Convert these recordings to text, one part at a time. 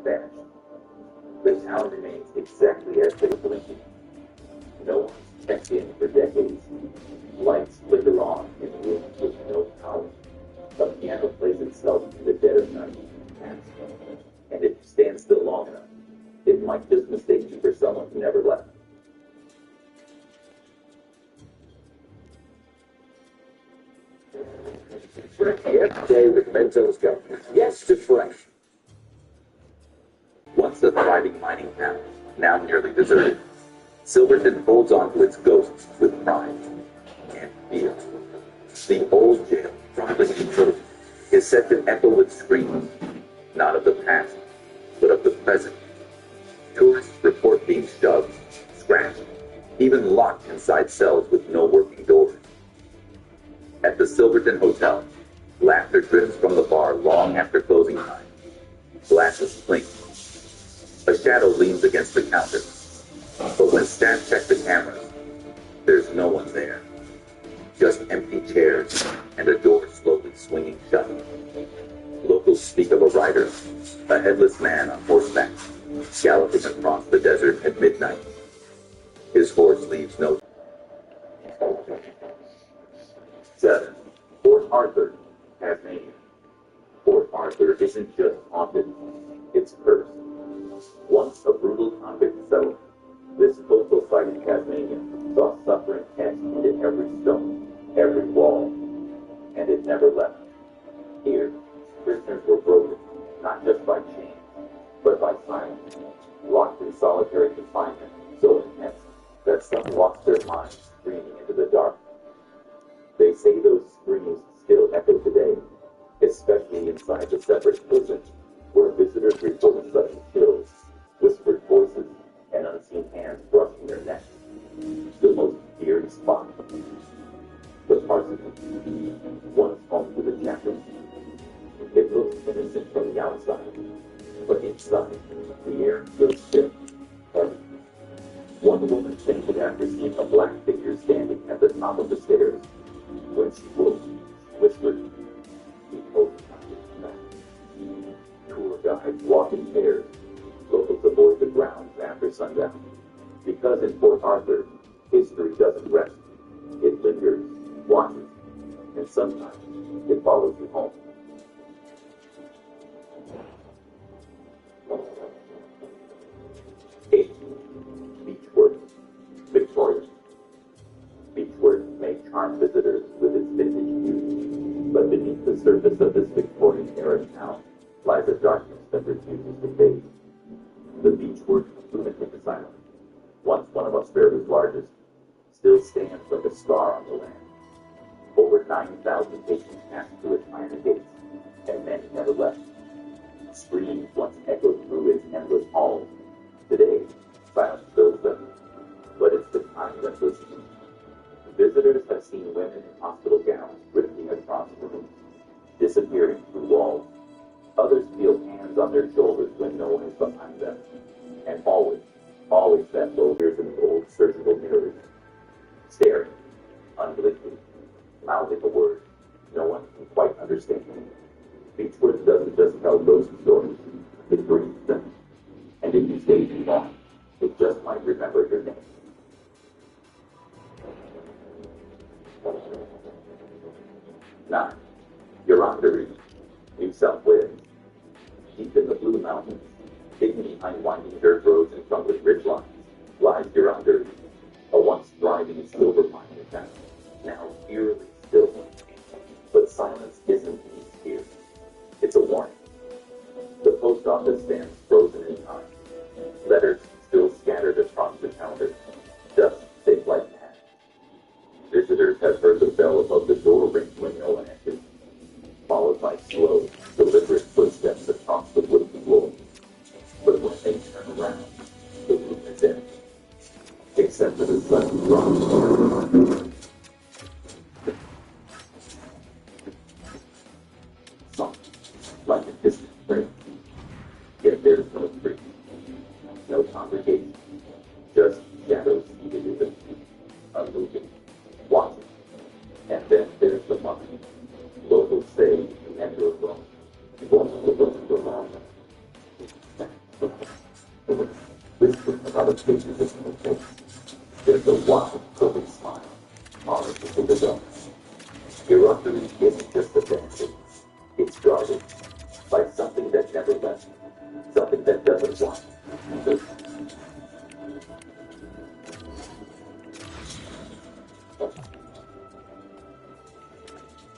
vanished. The town remains exactly as they were blinking. No one's checked in for decades. Lights flicker on in rooms with no power. The piano plays itself in the dead of night. And if you stand still long enough, it might just mistake you for someone who never left. Every day with Mentos Go. Yes to fresh. Once a thriving mining town, now nearly deserted, Silverton holds on to its ghosts with pride and fear. The old jail, crumbling in truth, is set to echo with screams, not of the past, but of the present. Tourists report being shoved, scratched, even locked inside cells with no working doors. At the Silverton Hotel, laughter drifts from the bar long after closing time. Glasses clink. A shadow leans against the counter. But when staff check the cameras, there's no one there. Just empty chairs and a door slowly swinging shut. Locals speak of a rider, a headless man on horseback, galloping across the desert at midnight. His horse leaves no. 7. Port Arthur, Tasmania. Port Arthur isn't just haunted, it's cursed. Once a brutal convict settlement, this coastal site in Tasmania saw suffering etched into every stone, every wall, and it never left. Here, prisoners were broken, not just by chains, but by silence, locked in solitary confinement so intense that some lost their minds screaming into the dark. They say those screams still echo today, especially inside the separate prisons, where visitors report sudden chills, whispered voices, and unseen hands brushing their necks. The most eerie spot. The parsonage, once home to the chaplain. It looks innocent from the outside, but inside, the air feels stiff, heavy. One woman fainted after seeing a black figure standing at the top of the stairs. When she woke, she whispered, "He told me not to come back." Tour guides walk in pairs. Locals avoid the grounds after sundown. Because in Port Arthur, history doesn't rest. It lingers, watches, and sometimes it follows you home. 8. Beechworth, Victoria. Beechworth may charm visitors with its vintage beauty, but beneath the surface of this Victorian-era town lies a darkness that refuses to fade. The Beechworth Lunatic Asylum, once one of Australia's largest, still stands like a scar on the land. Over 9,000 patients passed through its iron gates, and many never left. Screams once echoed through its endless halls. Today, silence fills them, but it's the time that listens. Visitors have seen women in hospital gowns drifting across rooms, disappearing through walls. Others feel hands on their shoulders when no one is behind them. And always that low ears in the old surgical mirrors, staring, unblinking, mouthing a word no one can quite understand. Beechworth doesn't just tell ghost stories, it breathes them. And if you stay too long, it just might remember your name. 9. Eurongary, New South Wales. Deep in the Blue Mountains, hidden behind winding dirt roads and crumbling ridgelines, lies Eurongary, a once thriving silver mining town, now eerily still. But silence isn't peace here. It's a warning. The post office stands frozen in time. Letters still scattered across the counter, dust shaped like ash. Visitors have heard the bell above the door ring when no one enters, followed by slow, deliberate footsteps across the wooden floor. But when they turn around, the room is empty, except for the sudden drop. Soft, like a distant prayer. Yet there's no tree, no congregation, just shadows seated in the pew, unmoving, watching. And then there's the mummy. Locals say you enter alone. What's good to this little there's a wild, curving smile, Mars in the darkness. Your offering isn't just a fancy, it's guarded by something that never left, something that doesn't want.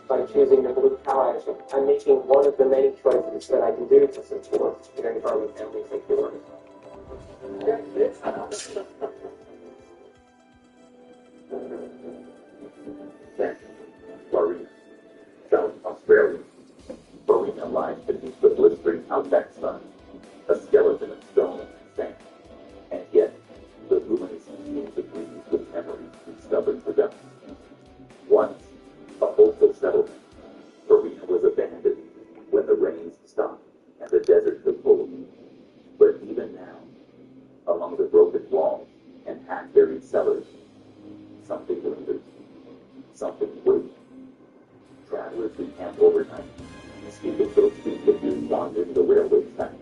By choosing the blue cow action, I'm making one of the many choices that I can do to support caring farming families like yours. Then, Florida, South Australia, Florida lies beneath the blistering outback sun, a skeleton of stone and sand, and yet the ruins seem to breathe with memories and stubborn production. Once, a hopeful settlement, Florida was abandoned when the rains stopped and the desert took hold. But even now, among the broken walls and half-buried cellars, something lingers, something waits. Travelers who camp overnight, steeplechase figures wandering the railway tracks.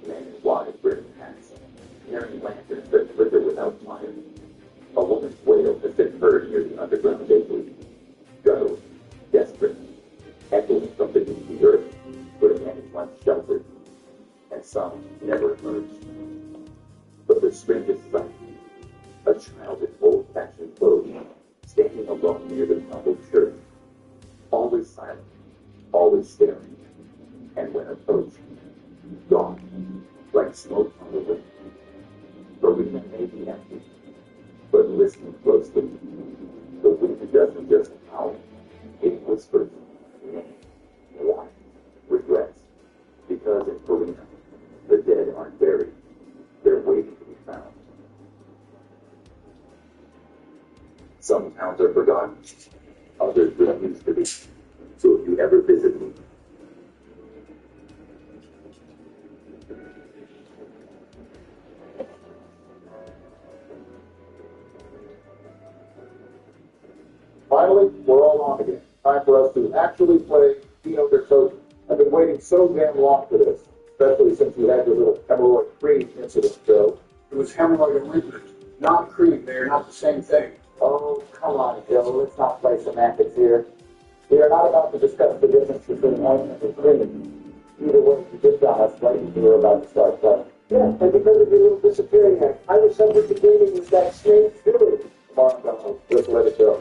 Men in wide brimmed hats, carrying lanterns that flicker without fire. A woman's wail has been heard near the underground bakery, guttural, desperate, echoing from beneath the earth where men once sheltered, and some never emerged. But the strangest sight, a child in old-fashioned clothes, standing alone near the tumbled church, always silent, always staring, and when approached, gone, like smoke on the wind. Arena may be empty, but listen closely. The wind doesn't just howl, it whispers, name, warning, regrets, because in Arena, the dead aren't buried, they're waiting to be found. Some towns are forgotten, others refuse to be. So if you ever visit me, finally, we're all on again. Time for us to actually play Keno der Toten. I've been waiting so damn long for this, especially since you had your little hemorrhoid cream incident, Joe. It was hemorrhoid and liquid, not cream. They are not the same thing. Oh, come on, Joe. Let's not play semantics here. We are not about to discuss the difference between ointment and cream. Either way, you just got us right as we were about to start playing. Yeah, and because of your little disappearing act, I was subject to gaming with that snake too. Come on, Donald, just let it go.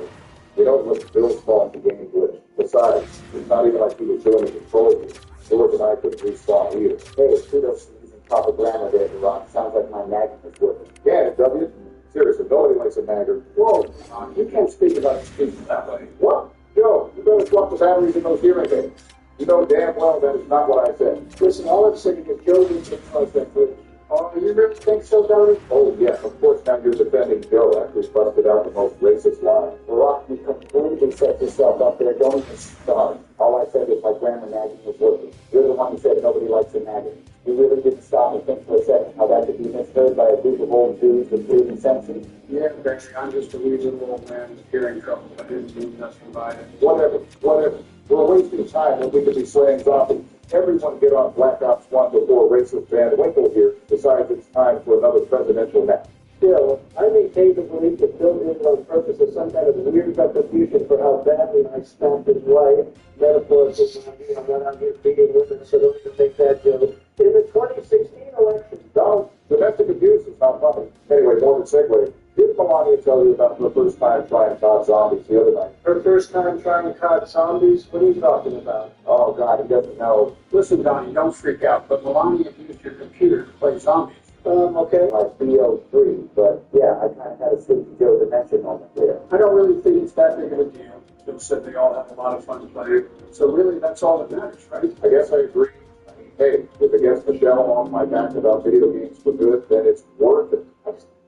You know it was Bill's fault the game glitch. Besides, it's not even like he was doing it to control you. George and I couldn't respawn either. Hey, kudos to using proper grammar there, Rock. Sounds like my magnet is working. Yeah, W. Seriously, nobody likes a nagger. Whoa, you can't speak about speech that way. What? Joe, you better swap the batteries in those hearing aids. You know damn well that is not what I said. Listen, all I'm saying is Joe needs to cause that glitch. Oh, you really think so, Donnie? Oh, yeah, of course now you're defending Joe after he's busted out the most racist lie. Rock, you completely set yourself up there. Don't even start. All I said is my grammar nagging was working. You're the one who said nobody likes a nagging. You really didn't stop and think for a second how that could be misheard by a group of old Jews with bleeding senses. Yeah, Barry, I'm just a reasonable old man with hearing trouble. I didn't do nothing by it. Whatever. We're wasting time when we could be slaying zombies. Everyone get on Black Ops 1 before racist Van Winkle here decides it's time for another presidential nap. Still, I maintain the belief that Bill did it on purpose as some kind of weird retribution for how badly I spanked his wife. Metaphors, I'm not out here beating women, so don't even make that joke. In the 2016 election, No, domestic abuse is not funny. Anyway, more than segue. Did Melania tell you about her first time trying COD Zombies the other night? her first time trying COD Zombies, what are you talking about? Oh, God, he doesn't know. Listen, Donnie, don't freak out, but Melania used your computer to play zombies. Okay. Like BO3, but yeah, I kind of had a Sleepy Joe dementia moment there. I don't really think it's that big of a deal. Bill said they all have a lot of fun playing. So really, that's all that matters, right? I guess I agree. I mean, hey, if Against Michelle on my back about video games were good, then it's worth it.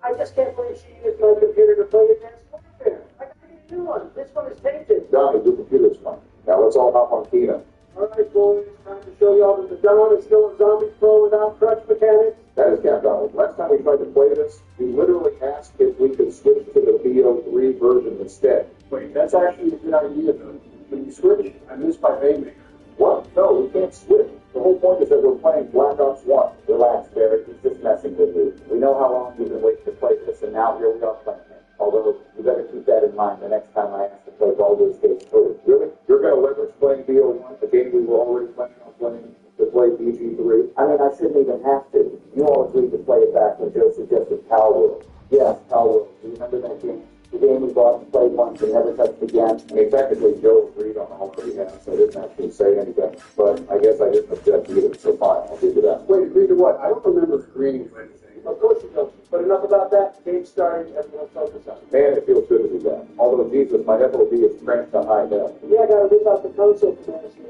I just can't believe she used my computer to play Advanced Warfare. I gotta get a new one. This one is tainted. Donnie, your computer's fine. Now let's all hop on Keno. All right, boys, time to show y'all that the Don is still a zombie pro without crutch mechanics. That is Count Donald. Last time we tried to play this, we literally asked if we could switch to the BO3 version instead. Wait, that's actually a good idea, though. When you switch, I miss my Baymaker. What? No, we can't switch. The whole point is that we're playing Black Ops 1. Relax, Barry. He's just just messing with you. We know how long you've been waiting to play this, and now here we are playing it. Although, you better keep that in mind the next time I ask to play Baldur's Gate 3. Really? You're going to leverage playing BO1, a game we were already planning on playing, to play BG3? I mean, I shouldn't even have to. You all agreed to play it back when Joe suggested Pal World. Yes, Pal World. Do you remember that game? The game we bought and played once and never touched again? I mean, technically, Joe agreed on all three halves, so I didn't actually say anything. But I guess I didn't object either, so fine, I'll give you that. Wait, agree to what? I don't remember agreeing to anything. Of course you don't. But enough about that. Game started. Everyone focus on it. Man, it feels good to be back. Although, Jesus, my FOB is cramped to high now. Yeah, I gotta rip out the console capacity.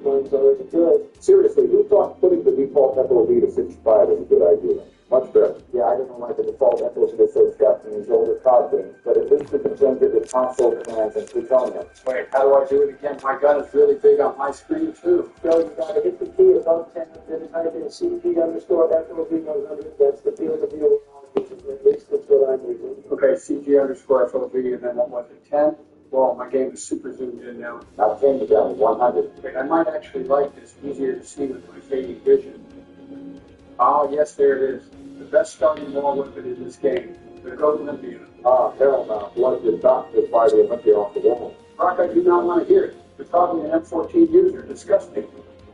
Mine's already good. Seriously, who thought putting the default FOB to 65 is a good idea? Much better. Yeah, I don't know why the default FOB is so stuck in these older COD games, but at least we can change it with console commands and plutonium. Wait, how do I do it again? My gun is really big on my screen, too. So you gotta hit the key above 10, then type in CG_FOB100. That's the field of view. At least that's what I'm using. Okay, CG_FOB, and then what was it, 10? Well, my game is super zoomed in now. Now change it down to 100. Wait, I might actually like this. Easier to see with my fading vision. Oh, yes, there it is. The best starting wall weapon in this game. The Goat Olympia. Ah, hell no. Blood did not just fire the Olympia off the wall. Brock, I do not want to hear it. You're probably an M14 user. Disgusting.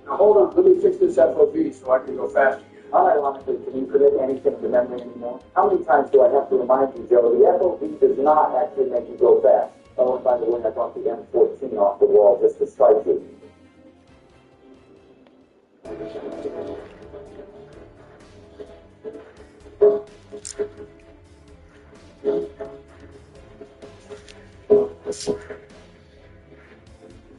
Now, hold on. Let me fix this FOB so I can go faster. Unironically, can you commit anything to memory anymore? How many times do I have to remind you, Joe, the FOB does not actually make you go fast. Oh, and by the way, I brought the M14 off the wall just to strike you.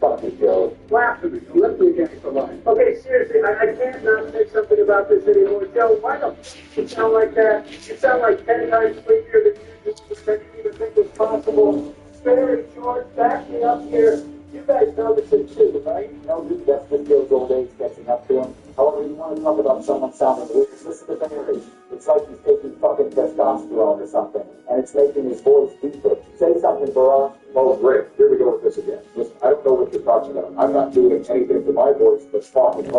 Fuck you, Joe. Laugh at me. Let me get for life. Okay, seriously, I can't not say something about this anymore. Joe, why the f*** you sound like that? You sound like 10 times sleepier than you didn't even think was possible. Barry, George, back me up here. You guys know this is too, right? No, dude, that's just Joe's old age catching up to him. However, you want to talk about someone sounding weird, listen to Barry. It's like he's taking fucking testosterone or something, and it's making his voice deeper. Say something, Barack. Oh, great. Here we go with this again. Listen, I don't know what you're talking about. I'm not doing anything to my voice but talking.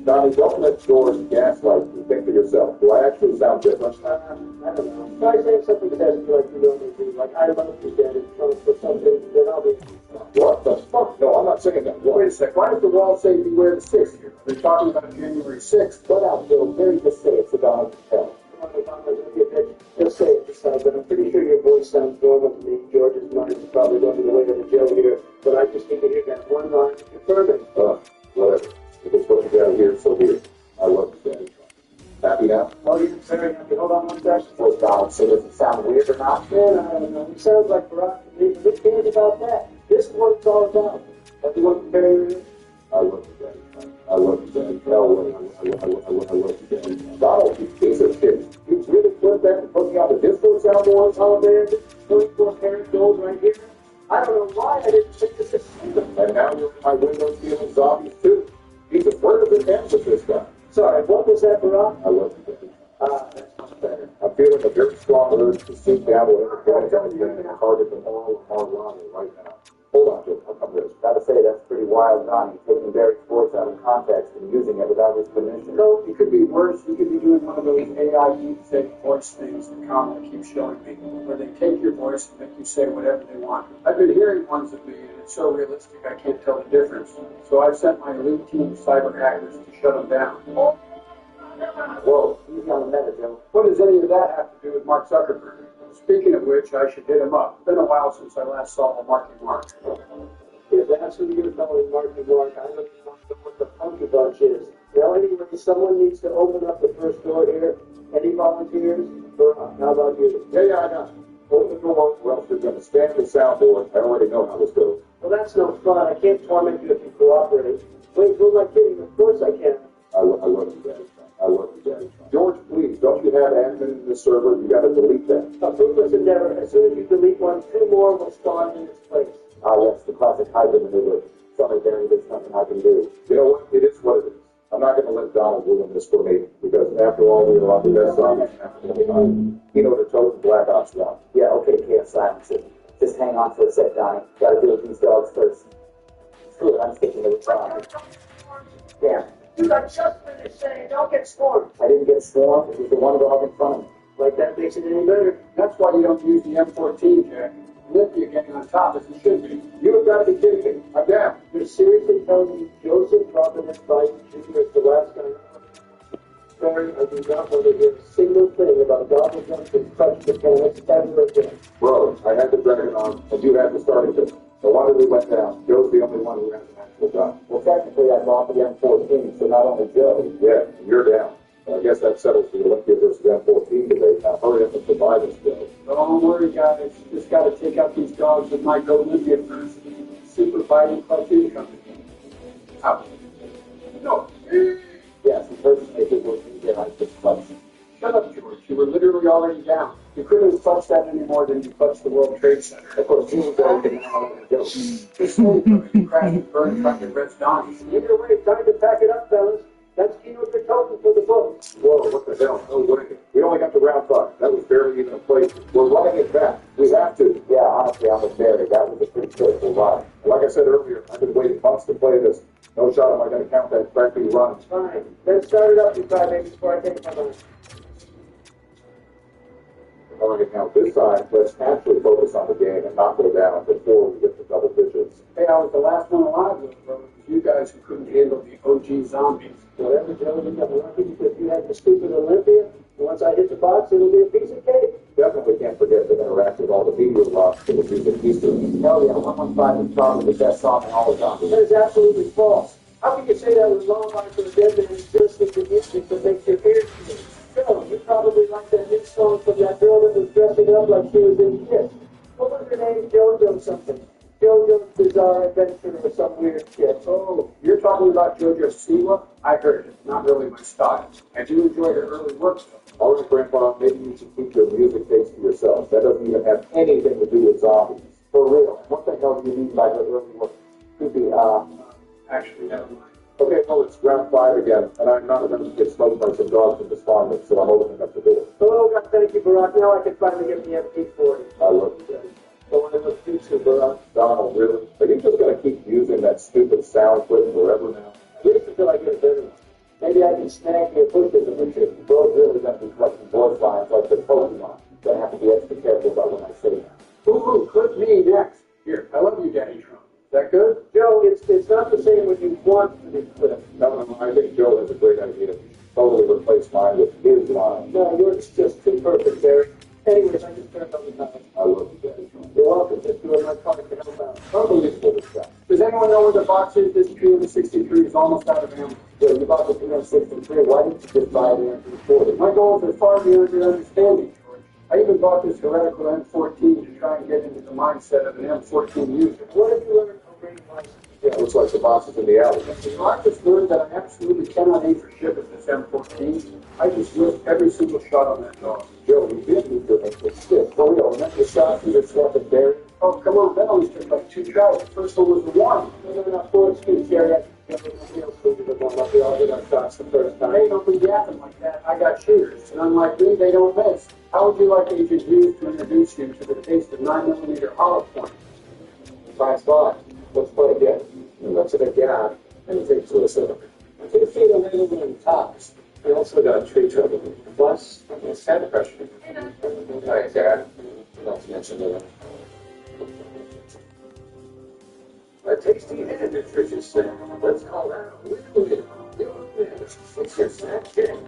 Donnie, don't let George gaslight you. Think for yourself. Do I actually sound different? I don't know. Try saying something sassy like you normally do, like I love you, Daddy, Trump, or something, then I'll be... What the fuck? No, I'm not saying that. Wait a sec. Why does the wall say beware the 6th here? They're talking about January 6th. What out, Bill? Barry, just say it so Donald can tell. Just say it this time, but I'm pretty sure your voice sounds normal to me. George's mind is probably going the way of the Joe here, but I just need to hear that one line to confirm it. Whatever. If it's what you got here, so here. I love you, Daddy. Happy now? Oh, you're very happy. Hold on one second. Was Donald say, does it sound weird or not? Man, I don't know. He sounds like Barack to me. Who cares about that? This is what it's all about. Everyone comparing it. I love you, Daddy. I love you, Daddy. No way. I love you, Daddy. Donald, you piece of shit. You really put that and put me on the disco soundboard? Oh, man, this 24-karat gold right here. I don't know why I didn't think this is And now you're in my window stealing zombies too. Jesus, where does it end with this guy? Sorry, what was that, Barack? I love you, Daddy. That's much better. I'm feeling a very strong urge to seek down whatever guys I'm getting and target them all online right now. Hold on, Jim. I'll come to this. Gotta say, that's pretty wild, Donnie, taking Barry's voice out of context and using it without his permission. No, it could be worse. You could be doing one of those AI deepfake voice things that Kamala keeps showing me, where they take your voice and make you say whatever they want. I've been hearing ones of me, and it's so realistic I can't tell the difference. So I've sent my elite team of cyber hackers to shut them down. Whoa, easy on the meta, Joe. What does any of that have to do with Mark Zuckerberg? Speaking of which, I should hit him up. It's been a while since I last saw a Marky Mark. If that's who you're calling Marky Mark, I don't even know what the funky bunch is. Now, anyway, someone needs to open up the first door here. Any volunteers? How about you? Yeah, I know. Open the door or else you're going to stand the soundboard. I already know how this goes. Well, that's no fun. I can't torment you if you cooperate. Wait, who am I kidding? Of course I can. I love you, Daddy. I love you, Daddy. George, please, don't you have admin in this server? You got to delete that. A fruitless endeavor. As soon as you delete one, 2 more will spawn in its place. Ah, yes, the classic hybrid maneuver. Sorry, Barry, there's nothing I can do. You know what? It is what it is. I'm not going to let Donald ruin this for me, because after all, we are on the best zombies after the time. Keynote to toe Black Ops 1. Yeah, okay, can't silence it. Just hang on for a sec, Donnie. Gotta deal with these dogs first. Screw it, I'm sticking to the time. Damn. Dude, I just finished saying, don't get swarmed. I didn't get swarmed. It was the one dog in front of me. Like that makes it any better. That's why you don't use the M14, Jack. Lippy getting on top as it should be. You have got to be kidding me. I'm down. You're seriously telling me Joseph Robinette Biden Jr. is the last guy? Sorry, I do not want to hear a single thing about Donald Trump and touch mechanics ever again. Bro, I had the dragon on, and you had the starting pistol. No wonder we went down. Joe's the only one who has an actual gun. Well, technically, I bought the M14, so not only Joe. Yeah, you're down. I guess that settles the Olympia versus M14 debate. Now hurry up and provide us, Joe. Don't worry, guys. Just got to take out these dogs with my Go Olympia first. Super fighting platoon company. Out. No. Yes, the person they did was me, and I just clutched. Shut up, George. You were literally already down. You couldn't have touched that any more than you touched the World Trade Center. Of course, he was already now and Joe. Just you crashed and burned fucking Red Dawn. Either way, time to pack it up, fellas. That's Kino Token for the book. Whoa, what the hell? No way. We only got to round 5. That was barely even a play. We're running it back. We have to. Yeah, honestly, I'm with Barry. That was a pretty critical ride. Like I said earlier, I've been waiting months to play this. No shot am I going to count that crappy run. Fine. Then start it up, you crybabies, before I take my mind. All right, now this time, let's actually focus on the game and not go down before we get to double digits. Hey, I was the last one alive, little brother. It was you guys who couldn't handle the OG zombies. Whatever, Joe, you got lucky because you had the stupid Olympia. And once I hit the box, it'll be a piece of cake. Definitely can't forget to interact with all the media blocks for the music Easter. Hell yeah, 115 is probably the best song in all of zombies. That is absolutely false. How can you say that with Long Life for the Dead Man is just with the music that makes your ears sing? Joe, you probably like that new song from that girl that was dressing up like she was in Kiss. What was her name? JoJo something. JoJo's Bizarre Adventure or some weird shit. Oh, you're talking about JoJo Siwa? I heard it. Not really my style. I do enjoy her early work, though. All right, Grandpa, maybe you should keep your music taste to yourself. That doesn't even have anything to do with zombies. For real, what the hell do you mean by the early work? Could be, Actually, never mind. Okay, well, it's round 5 again, and I'm not going to get smoked by some dogs in despondent, so I'm opening up the door. Oh, God, thank you, Barack. Now I can finally get the MP40. I love you guys. Don't want to look too too, Barack. Donald, really? Are you just going to keep using that stupid sound clip forever now? At least until I get a better one. Maybe I can snag me a push in the future. Bro's really going to be collecting voice lines like the Pokemon. Gonna have to be extra careful about when I say that. Ooh, clip me next. Here, I love you, Daddy Trump. Is that good? Joe, it's not the same when you want to be clipped. No, I think Joe has a great idea. Totally replace mine with his line. No, yours is just too perfect, Barry. Anyways, I just turned on the time. I love you guys. You're welcome. Just doing my part to help out. Unbelievable, this guy. Does anyone know where the box is? This PM63 is almost out of ammo. Joe, you bought the PM63. Why didn't you just buy the MP40? My goals are far beyond your understanding, George. I even bought this heretical M14 to try and get into the mindset of an M14 user. What have you learned from reading license? Yeah, looks like the box is in the alley. So I just learned that I absolutely cannot aim for ship with this M14. I just risked every single shot on that dog. Joe, we did need your input stick. For real, remember the shots you just got at Barry? Oh, come on, that only took like 2 tries. The first one was the one. No, no, full excuse, Jerry. I can't believe the real stupid of one. We all did our shots the first time. Hey, don't be yapping like that. I got shooters, and unlike me, they don't miss. How would you like Agent Hughes to introduce you to the taste of 9mm hollow point? Fine spot. Let's play again. He looks at a gap and takes to a cylinder. 2 feet of wind and tops. We also got tree trouble. Plus, it's head pressure. Hi, Dad. Not to mention that. A tasty and nutritious snack. Let's call that a win-win. It's your snack game.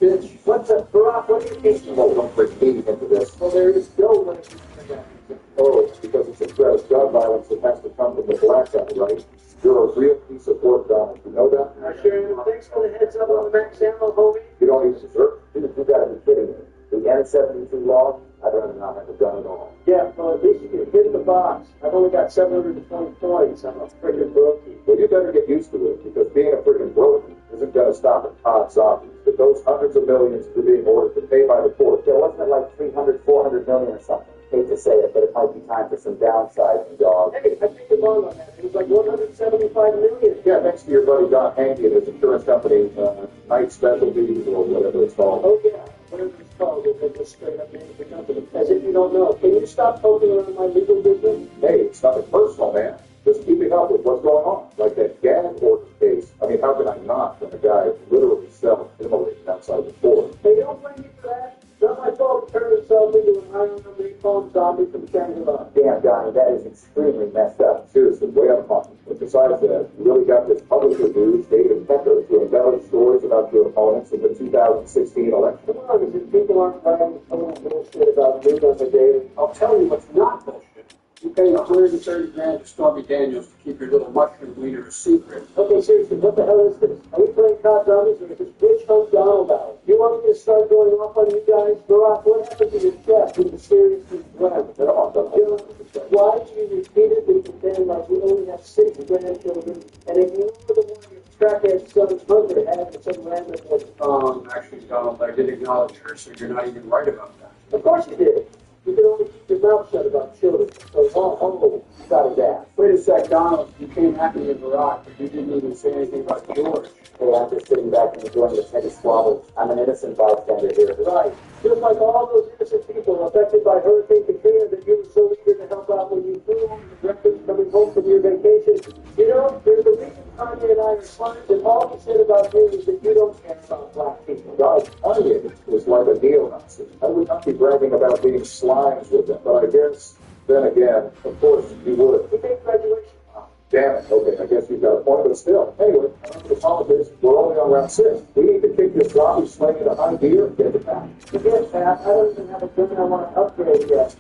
Bitch, what's up, Barack? What are you thinking? Oh, don't bring me into this. Well, there is no one who can Oh, it's because it's a threat of gun violence that has to come from the black guy, right? You're a real piece of work, Donald. You know that? I sure am. Thanks for the heads up on the max ammo, homie. You don't even deserve it. Dude, you gotta be kidding me. The N72 law, I'd rather not have a gun at all. Yeah, well, at least you can hit the box. I've only got 720 points. I'm a friggin' brokey. Well, you better get used to it, because being a freaking broken isn't going to stop at Todd zombies. But those hundreds of millions you're being ordered to pay by the court. Yeah, wasn't it like 300, 400 million or something? Hate to say it, but it might be time for some downsizing, dog. Hey, I think you're wrong on that. It was like 175 million. Yeah, thanks to your buddy Don Hankey and his insurance company, Night Specialties, or whatever it's called. Oh, yeah. Whatever it's called, they just straight up name the company. As if you don't know. Can you stop poking around my legal business? Hey, it's nothing personal, man. Just keeping up with what's going on. Like that Gannon order case. I mean, how can I not when a guy turns him on. Damn, Donnie, that is extremely messed up. Seriously, way out of pocket. But besides that, you really got this publisher dude, David Pecker, to embellish stories about your opponents in the 2016 election. Come on, is it people aren't writing total bullshit about me on the daily? I'll tell you what's not bullshit. You pay 130 grand to Stormy Daniels to keep your little mushroom wiener a secret. Okay, seriously, what the hell is this? Are we playing cop zombies or is this bitch hunt Donald out? You want me to start going off on you guys? Barack, what happened to your chef who mysteriously drowned? Why do you repeatedly pretend like we only have 6 grandchildren and ignore the one your crackhead son's mother had with some random woman? Actually, Donald, I did acknowledge her, so you're not even right about that. Of course you did. You can only keep your mouth shut about children. So, Oh, you got it down. Wait a sec, Donald. You came at me in Barack, but you didn't even say anything about George. Hey, I'm just sitting back and enjoying the petty squabbles. I'm an innocent bystander here. right. Just like all those innocent people affected by Hurricane Katrina that you were so eager to help out when you flew home the records coming home from your vacation. You know, there's a reason Kanye and I are friends, and all we said about you is that you don't care about black people. God, Kanye was like a neo-Nazi. I would not be bragging about being slimes with him, but I guess, then again, of course, you would. We made graduation. Damn it. Okay, I guess you've got a point, but still. Anyway, enough of the politics. We're only on round 6. We need to kick this zombie sling into high gear and get it back. Forget Pat, I don't even have a gun I want to upgrade yet.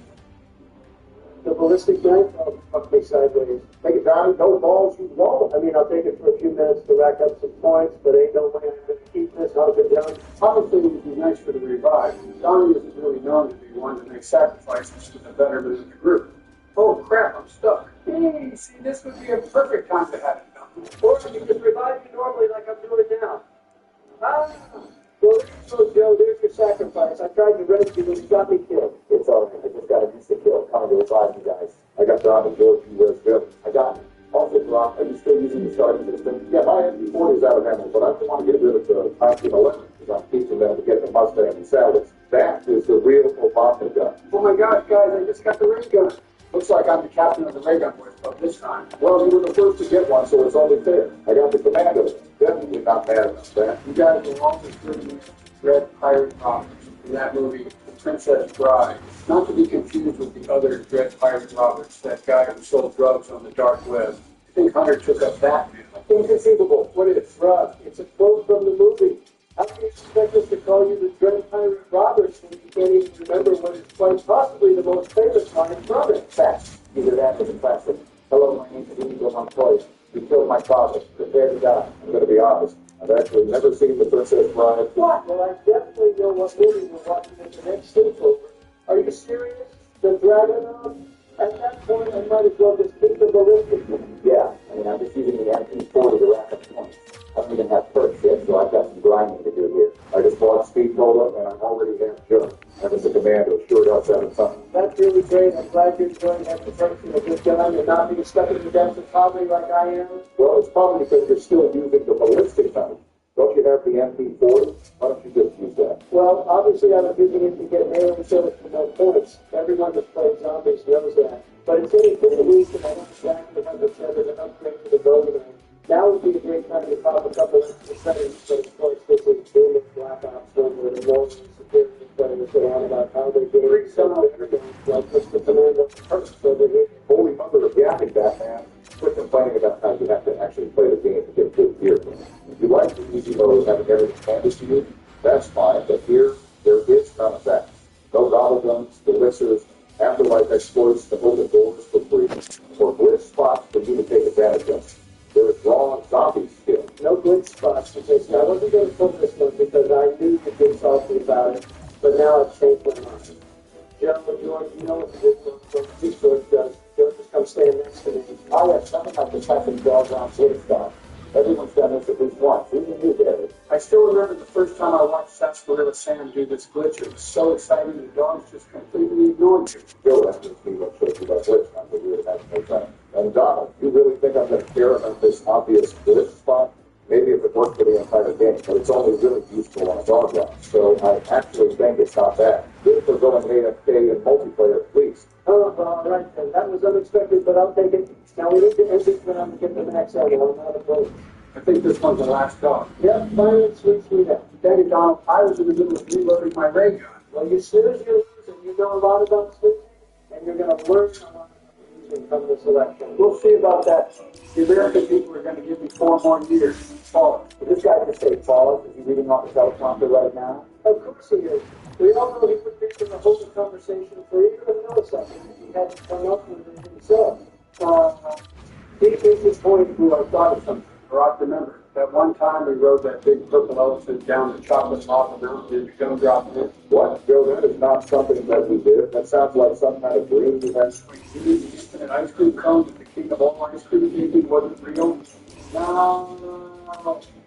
The ballistic knife, oh, fuck me sideways. Take it down, no balls, you won't. I mean, I'll take it for a few minutes to rack up some points, but ain't no way I'm going to keep this hunker down. Honestly, it would be nice for the revive. Donnie isn't really known to be one to make sacrifices for the betterment of the group. Oh, crap, I'm stuck. Hey, see, this would be a perfect time to have it done. Or you can revive me normally like I'm doing now. Ah, well, there you go, Joe. There's your sacrifice. I tried to rescue you, but you got me killed. It's all right. I just got an insta-kill coming to revive you guys. I got Don and George, you res Bill. I got it. Also, Brock, are you still using the starting system? Yeah, my MP40 is out of ammo, but I don't want to get rid of the 1911 because I'm teaching them to get the Mustang and salads. That is the real Obama gun. Oh my gosh, guys, I just got the ray gun. Looks like I'm the captain of the ray gun boys club this time. Well, you were the first to get one, so it's only fair. I got the commando. Definitely not mad about that. You guys will always bring Red Pirate Roberts in that movie, The Princess Bride. Not to be confused with the other Dread Pirate Roberts, that guy who sold drugs on the dark web. I think Hunter took up that man. Inconceivable. What is? Russ, it's a quote from the movie. How can you expect us to call you the Dread Pirate Roberts when you can't even remember what is quite possibly the most famous line from it? Facts. Either that or the classic. Hello, my name is Inigo Montoya. You killed my father. Prepare to die. I'm going to be honest. I've actually never seen The Princess Bride. What? Well, I definitely know what movie we're watching at the next sleepover. Are you serious? The Dragon? At that point, I might as well just keep the ballistic. Yeah, I mean, I'm just using the MP40 to rack up points. I don't even have perks yet, so I've got some grinding to do here. I just bought Speed Cola, and I'm already half drunk. And as a commando, sure does have a ton. That's really great. I'm glad you're enjoying that protection of this gun and not being stuck in the depths of poverty like I am. Well, it's probably because you're still using the ballistic knife. Don't you have the MP40? Why don't you just use that? Well, obviously I was using it to get melee kills for no points. Everyone that's played zombies knows that. But it's only for the week, and I went back to the 100 an upgrade to the Bogan. Now would be a great time to pop a couple extra settings, but of course this is Doom and Black Ops 1 where the most security players go on about how they gain some of their guns, like Mr. Commando Perks over here. Holy mother of yapping, Batman. Quit complaining about how you have to actually play the game to get good gear. If you like the easy mode having everything handed to you, that's fine, but here, there is none of that. No dollar guns, elixirs, afterlife exploits to open doors for free, or blitz spots for you to take advantage of. There is raw zombie skill. No glitch spots for this. I wasn't going to put this one because I knew you'd been salty about it, but now I've changed my mind. Joe, George, you know what the good one from Peace George does. George, just come stand next to me. I have something like the classic doggone blitz stuff. Everyone's done this at least once. Even you, Barry. I still remember the first time I watched Sarsaparilla Sam do this glitch. It was so exciting, the dogs just completely ignored you. Joe, that's just me what shows you about blitz, not that you would have no time. And Donald, you really think I'm going to care about this obvious blitz spot? Maybe if it worked for the entire game, but it's only really useful on a dog run. So I actually think it's not bad. Good for going AFK in multiplayer, please. Oh, all right then. That was unexpected, but I'll take it. Now we need to end this when I'm getting the max out. I'm out of place. I think this one's the last dog. Yep, finally sweeps me down. Daddy Donald, I was in the middle of reloading my ray gun. Well, you snooze, you lose, and you know a lot about sleeping, and and you're going to learn a lot from this election. We'll see about that. The American people are going to give me 4 more years. Pause. Did this guy just say pause? Is he reading off the teleprompter right now? Of course he is. We all know he would be able to hold the conversation for even a millisecond if he hadn't come up with it himself. He makes his point through I thought of something. Barack, remember, that one time we rode that big purple elephant down the chocolate lava mountain and the gumdrop in it? What, Joe, that is not something that we did. That sounds like some kind of dream you had. You mean the infinite ice cream cone that the king of all ice cream thinking wasn't real? No.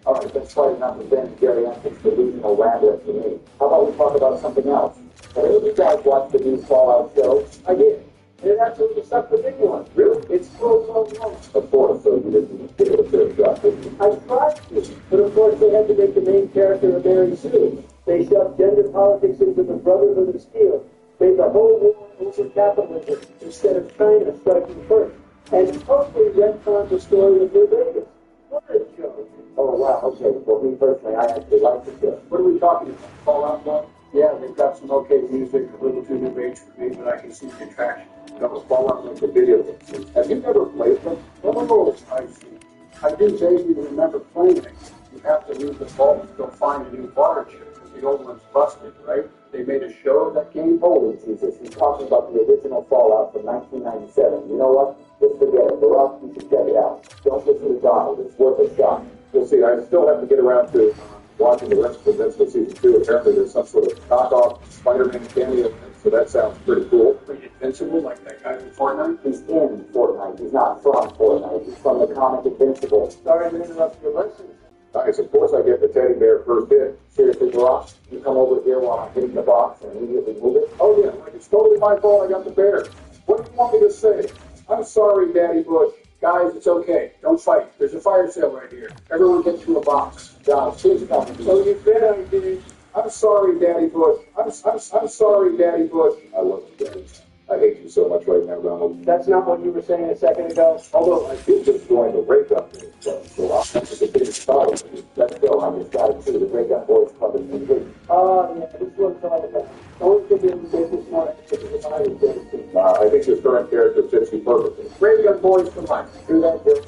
All right, that's quite enough of Ben geriatrics delusional rambling to me. How about we talk about something else? Have any of you guys watched the new Fallout show? I did. And it absolutely sucked the big one. Really? It's so long. Of course, so you didn't give it a fair shot, did you? I tried to, but of course they had to make the main character a Mary Sue. They shoved gender politics into the Brotherhood of Steel, made the whole war over capitalism instead of China striking first, and totally retconned the story of New Vegas. What a joke. Oh, wow, okay. Well, me personally, I actually like the show. What are we talking about? Fallout 1? Yeah, they've got some okay music, a little too new age for me, but I can see the attraction. No, Fallout like the video games. Have you never played them? Oh, I see. I do vaguely remember playing it. You have to leave the vault to go find a new water chip because the old one's busted, right? They made a show of that game. Holy Jesus, he's talking about the original Fallout from 1997. You know what? Just forget it. Barack, you should check it out. Don't listen to Donald. It's worth a shot. You'll see, I still have to get around to watching the rest of Invincible Season 2. Apparently there's some sort of knockoff Spider-Man cameo, so that sounds pretty cool. Wait, Invincible, like that guy from Fortnite? He's in Fortnite. He's not from Fortnite. He's from the comic Invincible. Sorry to interrupt your lesson. Nice, of course I get the teddy bear first hit. Seriously, Barack, you come over here while I'm hitting the box and immediately move it? Oh yeah, like it's totally my fault I got the bear. What do you want me to say? I'm sorry, Daddy Bush. Guys, it's okay. Don't fight. There's a fire sale right here. Everyone get to a box. John, please come to me. So you bet I did. I'm sorry, Daddy Bush. I'm sorry, Daddy Bush. I love you, Daddy. I hate you so much right now, Donald. That's not what you were saying a second ago. Although I did just join the breakup thing, so I'll have to get started. Let's go. I'm just got to see the Breakup Boys Club is complete. Yeah, this one's all about. Don't get in the business not because of my business. I think this current character fits you perfectly. Breakup Boys for life. Do that, Bill.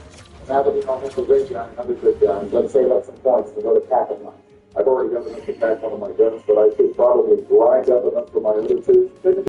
Now that we don't have the great gun, another good gun, let's save up some points to go to Kraken lunch. I've already got enough to pack one of my guns, but I should probably grind up enough for my other two.